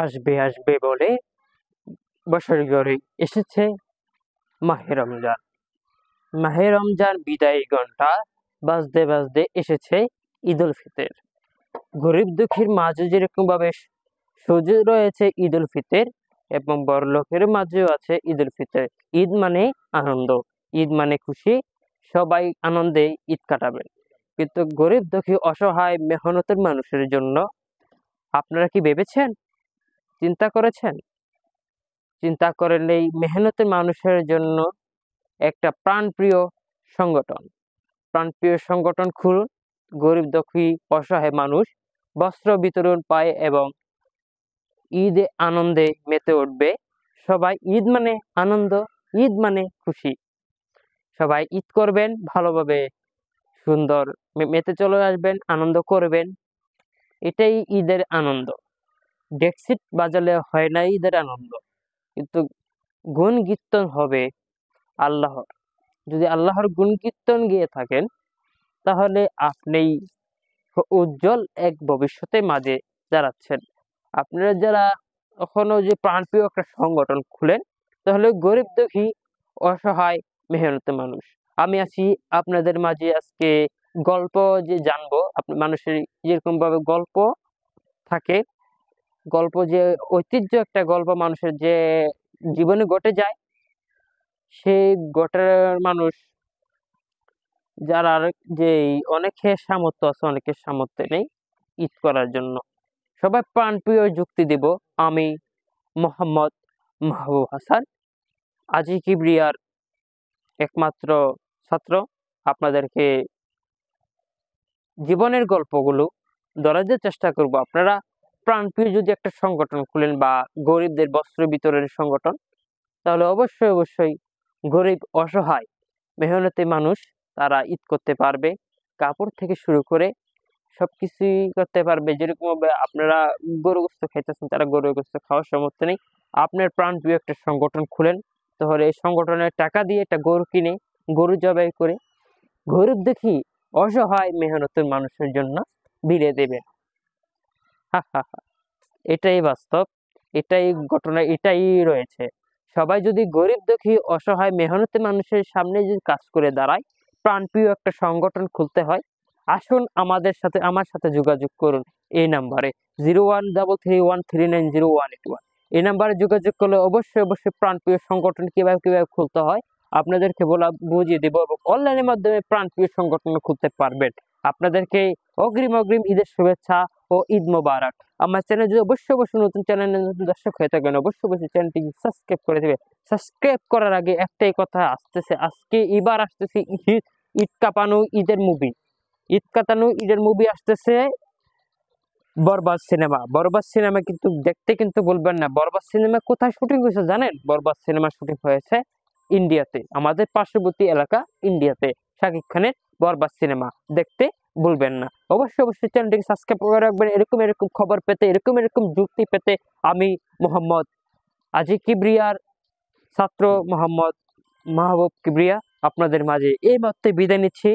আসবে আসবে বলে বছর ঘরে এসেছে মাহে রমজান। মাহে রমজান বিদায়ী ঘন্টা বাজতে বাজতে এসেছে ঈদ উল ফিতর। গরিব দুঃখীর মাঝে যেরকম ভাবে সজীব রয়েছে ঈদ উল ফিতর, এবং বড়লোকের মাঝেও আছে ঈদ উল ফিতর। ঈদ মানে আনন্দ, ঈদ মানে খুশি, সবাই আনন্দে ঈদ কাটাবেন। কিন্তু গরিব দুঃখী অসহায় মেহনতের মানুষের জন্য আপনারা কি ভেবেছেন, চিন্তা করেছেন? চিন্তা করেন এই মেহনতের মানুষের জন্য একটা প্রাণপ্রিয় সংগঠন খুলুন। গরিব দুঃখী অসহায় মানুষ বস্ত্র বিতরণ পায় এবং ঈদে আনন্দে মেতে উঠবে। সবাই ঈদ মানে আনন্দ, ঈদ মানে খুশি। সবাই ঈদ করবেন ভালোভাবে, সুন্দর মেতে চলে আসবেন, আনন্দ করবেন। এটাই ঈদের আনন্দ। ডেক্সিট বাজালে হয় না ঈদের আনন্দ, কিন্তু গুণ কীর্তন হবে আল্লাহর। যদি আল্লাহর গুণ কীর্তন গিয়ে থাকেন, তাহলে আপনি উজ্জ্বল এক ভবিষ্যতের মাঝে দাঁড়াচ্ছেন। আপনারা যারা কখনো যে প্রাণপ্রিয় একটা সংগঠন খুলেন, তাহলে গরিব দুঃখী অসহায় মেহনতি মানুষ আমি আছি আপনাদের মাঝে। আজকে গল্প যে জানবো, মানুষের যেরকম ভাবে গল্প থাকে, গল্প যে ঐতিহ্য একটা গল্প মানুষের যে জীবনে ঘটে যায়, সেই ঘটনার মানুষ যারা যে অনেকের সামর্থ্য আছে, অনেকের সামর্থ্য নেই ঈদ করার জন্য। সবাই প্রাণপ্রিয় যুক্তি দিব। আমি মোহাম্মদ মাহবুব হাসান, আজি কিবরিয়ার একমাত্র ছাত্র। আপনাদেরকে জীবনের গল্পগুলো ধরার চেষ্টা করব। আপনারা প্রাণপ্রিয় যদি একটা সংগঠন খুলেন বা গরিবদের বস্ত্র বিতরণের সংগঠন, তাহলে অবশ্যই গরিব অসহায় মেহনতি মানুষ তারা ঈদ করতে পারবে। কাপড় থেকে শুরু করে সবকিছুই করতে পারবে। যেরকম আপনারা গরু গোস্ত খাইতেছেন, তারা গরু গোস্ত খাওয়ার সামর্থ্য নেই, আপনার প্রাণপ্রিয় একটা সংগঠন খুলেন। তাহলে এই সংগঠনের টাকা দিয়ে একটা গরু কিনে গরু জবাই করে গরিব দেখি অসহায় মেহনতের মানুষের জন্য বিলিয়ে দেবেন। এটাই বাস্তব, এটাই ঘটনা, এটাই রয়েছে। সবাই যদি গরিব দুঃখী অসহায় মেহনতি মানুষের সামনে যদি কাজ করে দাঁড়ায়, প্রাণপ্রিয় একটা সংগঠন খুলতে হয়, আসুন আমার সাথে যোগাযোগ করুন এই নাম্বারে 0133139081। এই নাম্বারে যোগাযোগ করলে অবশ্যই প্রাণপ্রিয় সংগঠন কিভাবে খুলতে হয় আপনাদেরকে বুঝিয়ে দেব, এবং অনলাইনের মাধ্যমে প্রাণপ্রিয় সংগঠন খুলতে পারবেন। আপনাদেরকে অগ্রিম ঈদের শুভেচ্ছা ও ঈদ মোবারক। আমার চ্যানেল যদি অবশ্যই নতুন চ্যানেলে নতুন দর্শক হয়ে থাকেন, অবশ্যই চ্যানেলটি সাবস্ক্রাইব করে দেবে। সাবস্ক্রাইব করার আগে একটাই কথা আসতেছে, এবার আসতেছে ঈদ কাঁপানো ঈদের মুভি আসতেছে, বরবাদ সিনেমা কিন্তু দেখতে কিন্তু বলবেন না। বরবাদ সিনেমা কোথায় শুটিং হয়েছে জানেন? বরবাদ সিনেমা শুটিং হয়েছে ইন্ডিয়াতে, আমাদের পার্শ্ববর্তী এলাকা ইন্ডিয়াতে। শাকিব খানের বরবাদ সিনেমা দেখতে ভুলবেন না। অবশ্যই চ্যানেলটিকে সাবস্ক্রাইব করে রাখবেন। এরকম খবর পেতে, এরকম যুক্তি পেতে আমি মোহাম্মদ আজি কিবরিয়ার ছাত্র মোহাম্মদ মাহবুব কিবরিয়া আপনাদের মাঝে এই মাত্র বিদায় নিচ্ছি।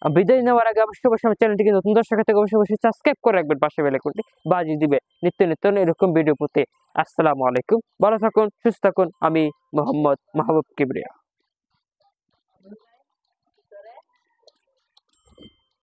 বিদায় নেওয়ার আগে অবশ্যই আমার চ্যানেলটিকে নতুন দর্শক থেকে অবশ্যই সাবস্ক্রাইব করে রাখবেন, পাশে বেল আইকনটি বাজিয়ে দিবে নিত্য এরকম ভিডিও পেতে। আসসালামু আলাইকুম, ভালো থাকুন, সুস্থ থাকুন। আমি মোহাম্মদ মাহবুব কিবরিয়া।